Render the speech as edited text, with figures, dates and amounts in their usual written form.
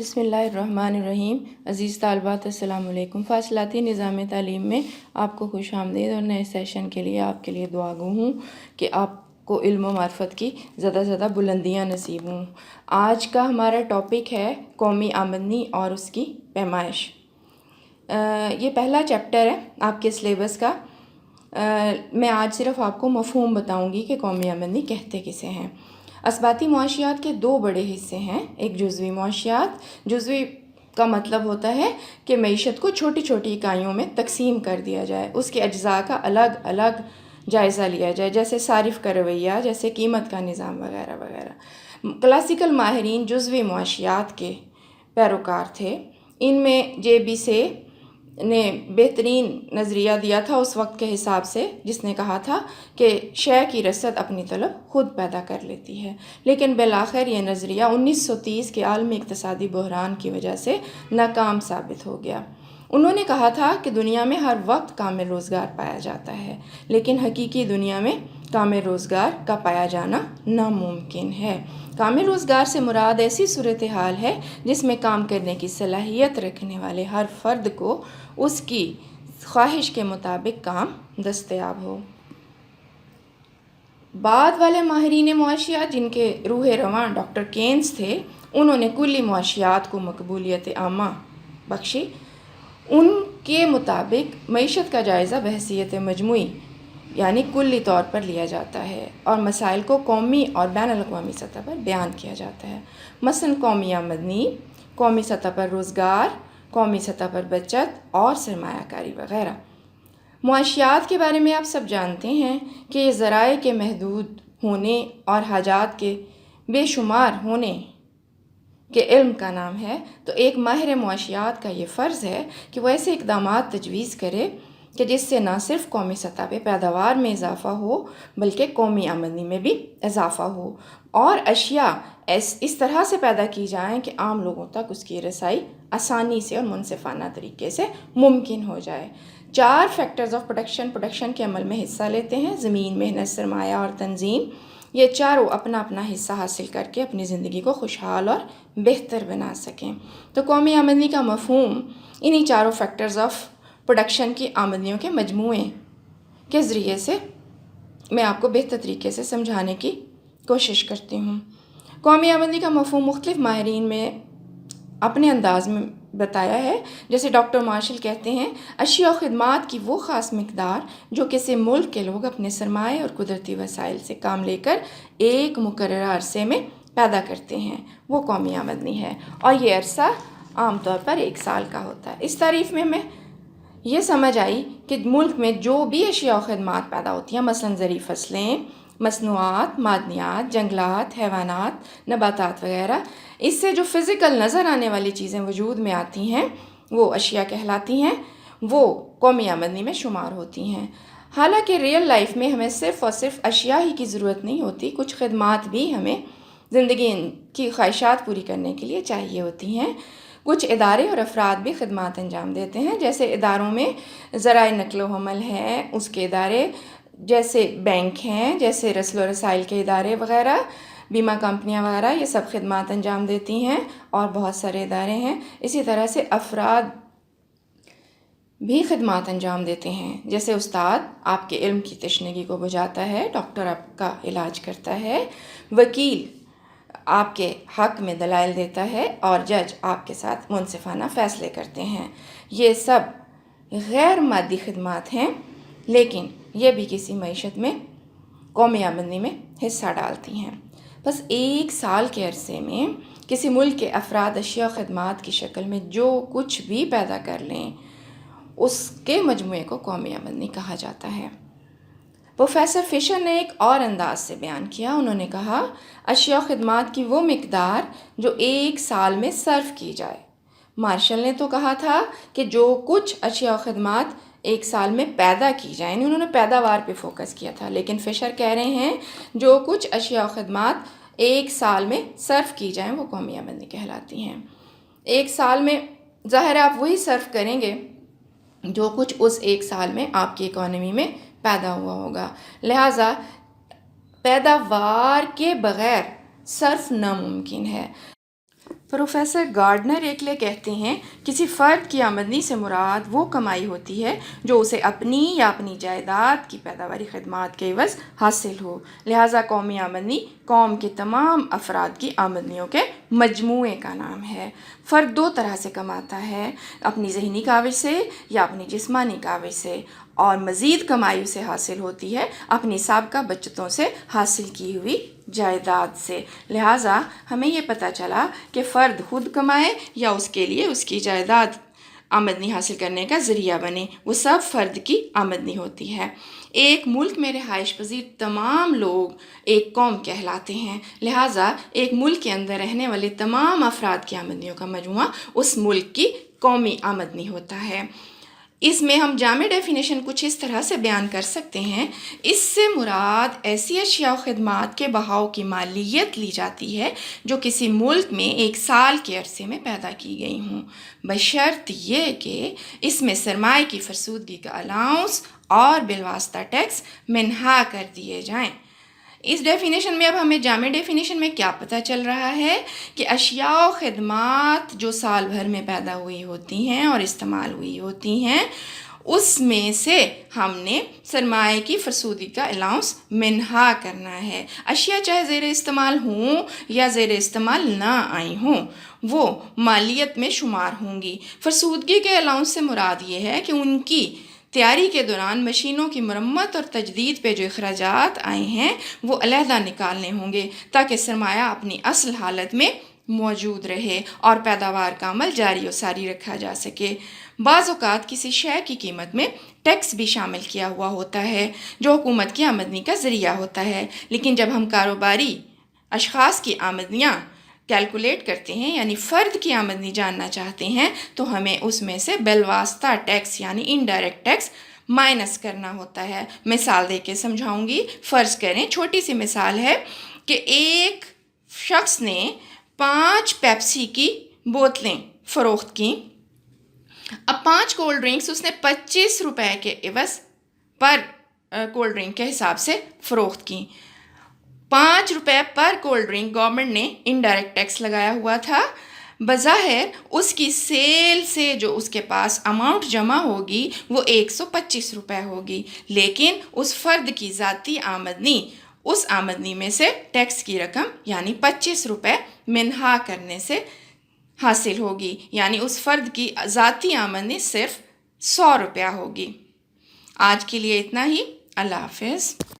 بسم اللہ الرحمن الرحیم۔ عزیز طالبات السلام علیکم۔ فاصلاتی نظام تعلیم میں آپ کو خوش آمدید اور نئے سیشن کے لیے آپ کے لیے دعا گو ہوں کہ آپ کو علم و معرفت کی زیادہ سے زیادہ بلندیاں نصیب ہوں۔ آج کا ہمارا ٹاپک ہے قومی آمدنی اور اس کی پیمائش۔ یہ پہلا چیپٹر ہے آپ کے سلیبس کا۔ میں آج صرف آپ کو مفہوم بتاؤں گی کہ قومی آمدنی کہتے کسے ہیں۔ اسباتی معاشیات کے دو بڑے حصے ہیں، ایک جزوی معاشیات۔ جزوی کا مطلب ہوتا ہے کہ معیشت کو چھوٹی چھوٹی اکائیوں میں تقسیم کر دیا جائے، اس کے اجزاء کا الگ الگ جائزہ لیا جائے، جیسے صارف کا رویہ، جیسے قیمت کا نظام وغیرہ وغیرہ۔ کلاسیکل ماہرین جزوی معاشیات کے پیروکار تھے۔ ان میں جے بی سے نے بہترین نظریہ دیا تھا اس وقت کے حساب سے، جس نے کہا تھا کہ شے کی رسد اپنی طلب خود پیدا کر لیتی ہے، لیکن بالآخر یہ نظریہ 1930 کے عالمی اقتصادی بحران کی وجہ سے ناکام ثابت ہو گیا۔ انہوں نے کہا تھا کہ دنیا میں ہر وقت کامل روزگار پایا جاتا ہے، لیکن حقیقی دنیا میں کامل روزگار کا پایا جانا ناممکن ہے۔ کامل روزگار سے مراد ایسی صورتحال ہے جس میں کام کرنے کی صلاحیت رکھنے والے ہر فرد کو اس کی خواہش کے مطابق کام دستیاب ہو۔ بعد والے ماہرین معاشیات، جن کے روح رواں ڈاکٹر کینز تھے، انہوں نے کلی معاشیات کو مقبولیت عامہ بخشی۔ ان کے مطابق معیشت کا جائزہ بحیثیت مجموعی یعنی کلی طور پر لیا جاتا ہے اور مسائل کو قومی اور بین الاقوامی سطح پر بیان کیا جاتا ہے، مثلاً قومی آمدنی، قومی سطح پر روزگار، قومی سطح پر بچت اور سرمایہ کاری وغیرہ۔ معاشیات کے بارے میں آپ سب جانتے ہیں کہ یہ ذرائع کے محدود ہونے اور حاجات کے بے شمار ہونے کے علم کا نام ہے، تو ایک ماہر معاشیات کا یہ فرض ہے کہ وہ ایسے اقدامات تجویز کرے کہ جس سے نہ صرف قومی سطح پہ پیداوار میں اضافہ ہو بلکہ قومی آمدنی میں بھی اضافہ ہو، اور اشیاء اس طرح سے پیدا کی جائیں کہ عام لوگوں تک اس کی رسائی آسانی سے اور منصفانہ طریقے سے ممکن ہو جائے۔ 4 فیکٹرز آف پروڈکشن کے عمل میں حصہ لیتے ہیں: زمین، محنت، سرمایہ اور تنظیم۔ یہ چاروں اپنا اپنا حصہ حاصل کر کے اپنی زندگی کو خوشحال اور بہتر بنا سکیں۔ تو قومی آمدنی کا مفہوم انہی 4 فیکٹرز آف پروڈکشن کی آمدنیوں کے مجموعے کے ذریعے سے میں آپ کو بہتر طریقے سے سمجھانے کی کوشش کرتی ہوں۔ قومی آمدنی کا مفہوم مختلف ماہرین میں اپنے انداز میں بتایا ہے۔ جیسے ڈاکٹر مارشل کہتے ہیں، اشیاء و خدمات کی وہ خاص مقدار جو کسی ملک کے لوگ اپنے سرمایہ اور قدرتی وسائل سے کام لے کر ایک مقررہ عرصے میں پیدا کرتے ہیں، وہ قومی آمدنی ہے، اور یہ عرصہ عام طور پر 1 سال کا ہوتا ہے۔ اس تعریف میں ہمیں یہ سمجھ آئی کہ ملک میں جو بھی اشیاء و خدمات پیدا ہوتی ہیں، مثلاً زرعی فصلیں، مصنوعات، معدنیات، جنگلات، حیوانات، نباتات وغیرہ، اس سے جو فزیکل نظر آنے والی چیزیں وجود میں آتی ہیں وہ اشیاء کہلاتی ہیں، وہ قومی آمدنی میں شمار ہوتی ہیں۔ حالانکہ ریئل لائف میں ہمیں صرف اور صرف اشیاء ہی کی ضرورت نہیں ہوتی، کچھ خدمات بھی ہمیں زندگی کی خواہشات پوری کرنے کے لیے چاہیے ہوتی ہیں۔ کچھ ادارے اور افراد بھی خدمات انجام دیتے ہیں، جیسے اداروں میں ذرائع نقل و حمل ہیں، اس کے ادارے، جیسے بینک ہیں، جیسے رسل و رسائل کے ادارے وغیرہ، بیمہ کمپنیاں وغیرہ، یہ سب خدمات انجام دیتی ہیں، اور بہت سارے ادارے ہیں۔ اسی طرح سے افراد بھی خدمات انجام دیتے ہیں، جیسے استاد آپ کے علم کی تشنگی کو بجھاتا ہے، ڈاکٹر آپ کا علاج کرتا ہے، وکیل آپ کے حق میں دلائل دیتا ہے، اور جج آپ کے ساتھ منصفانہ فیصلے کرتے ہیں۔ یہ سب غیر مادی خدمات ہیں، لیکن یہ بھی کسی معیشت میں قومی آمدنی میں حصہ ڈالتی ہیں۔ بس 1 سال کے عرصے میں کسی ملک کے افراد اشیاء و خدمات کی شکل میں جو کچھ بھی پیدا کر لیں، اس کے مجموعے کو قومی آمدنی کہا جاتا ہے۔ پروفیسر فشر نے ایک اور انداز سے بیان کیا۔ انہوں نے کہا، اشیاء و خدمات کی وہ مقدار جو 1 سال میں صرف کی جائے۔ مارشل نے تو کہا تھا کہ جو کچھ اشیاء و خدمات 1 سال میں پیدا کی جائیں، انہوں نے پیداوار پہ فوکس کیا تھا، لیکن فشر کہہ رہے ہیں جو کچھ اشیاء و خدمات 1 سال میں صرف کی جائیں وہ قومی آمدنی کہلاتی ہیں۔ 1 سال میں ظاہر ہے آپ وہی صرف کریں گے جو کچھ اس 1 سال میں آپ کی اکانومی میں پیدا ہوا ہوگا، لہٰذا پیداوار کے بغیر صرف ناممکن ہے۔ پروفیسر گارڈنر ایکلے کہتے ہیں کسی فرد کی آمدنی سے مراد وہ کمائی ہوتی ہے جو اسے اپنی یا اپنی جائیداد کی پیداواری خدمات کے عوض حاصل ہو، لہٰذا قومی آمدنی قوم کے تمام افراد کی آمدنیوں کے مجموعے کا نام ہے۔ فرد دو طرح سے کماتا ہے، اپنی ذہنی کاوش سے یا اپنی جسمانی کاوش سے، اور مزید کمائی اسے حاصل ہوتی ہے اپنی سابقہ بچتوں سے حاصل کی ہوئی جائیداد سے۔ لہٰذا ہمیں یہ پتہ چلا کہ فرد خود کمائے یا اس کے لیے اس کی جائیداد آمدنی حاصل کرنے کا ذریعہ بنے، وہ سب فرد کی آمدنی ہوتی ہے۔ ایک ملک میں رہائش پذیر تمام لوگ ایک قوم کہلاتے ہیں، لہٰذا ایک ملک کے اندر رہنے والے تمام افراد کی آمدنیوں کا مجموعہ اس ملک کی قومی آمدنی ہوتا ہے۔ اس میں ہم جامع ڈیفینیشن کچھ اس طرح سے بیان کر سکتے ہیں، اس سے مراد ایسی اشیاء و خدمات کے بہاؤ کی مالیت لی جاتی ہے جو کسی ملک میں ایک سال کے عرصے میں پیدا کی گئی ہوں، بشرط یہ کہ اس میں سرمایہ کی فرسودگی کا الاؤنس اور بالواسطہ ٹیکس منہا کر دیے جائیں۔ اس ڈیفینیشن میں اب ہمیں جامع ڈیفینیشن میں کیا پتہ چل رہا ہے کہ اشیاء و خدمات جو سال بھر میں پیدا ہوئی ہوتی ہیں اور استعمال ہوئی ہوتی ہیں، اس میں سے ہم نے سرمایہ کی فرسودگی کا الاؤنس منہا کرنا ہے۔ اشیاء چاہے زیر استعمال ہوں یا زیر استعمال نہ آئی ہوں، وہ مالیت میں شمار ہوں گی۔ فرسودگی کے الاؤنس سے مراد یہ ہے کہ ان کی تیاری کے دوران مشینوں کی مرمت اور تجدید پہ جو اخراجات آئے ہیں وہ علیحدہ نکالنے ہوں گے تاکہ سرمایہ اپنی اصل حالت میں موجود رہے اور پیداوار کا عمل جاری و ساری رکھا جا سکے۔ بعض اوقات کسی شے کی قیمت میں ٹیکس بھی شامل کیا ہوا ہوتا ہے جو حکومت کی آمدنی کا ذریعہ ہوتا ہے، لیکن جب ہم کاروباری اشخاص کی آمدنیاں کیلکولیٹ کرتے ہیں یعنی فرد کی آمدنی جاننا چاہتے ہیں تو ہمیں اس میں سے بالواسطہ ٹیکس یعنی انڈائریکٹ ٹیکس مائنس کرنا ہوتا ہے۔ مثال دے کے سمجھاؤں گی۔ فرض کریں، چھوٹی سی مثال ہے کہ ایک شخص نے 5 پیپسی کی بوتلیں فروخت کیں۔ اب 5 کولڈ ڈرنکس اس نے 25 روپے کے عوض پر کولڈ ڈرنک کے حساب سے فروخت کیں۔ 5 روپے پر کولڈ ڈرنک گورنمنٹ نے انڈائریکٹ ٹیکس لگایا ہوا تھا۔ بظاہر اس کی سیل سے جو اس کے پاس اماؤنٹ جمع ہوگی وہ 125 روپے ہوگی، لیکن اس فرد کی ذاتی آمدنی اس آمدنی میں سے ٹیکس کی رقم یعنی 25 روپے منہا کرنے سے حاصل ہوگی، یعنی اس فرد کی ذاتی آمدنی صرف 100 روپیہ ہوگی۔ آج کے لیے اتنا ہی۔ اللہ حافظ۔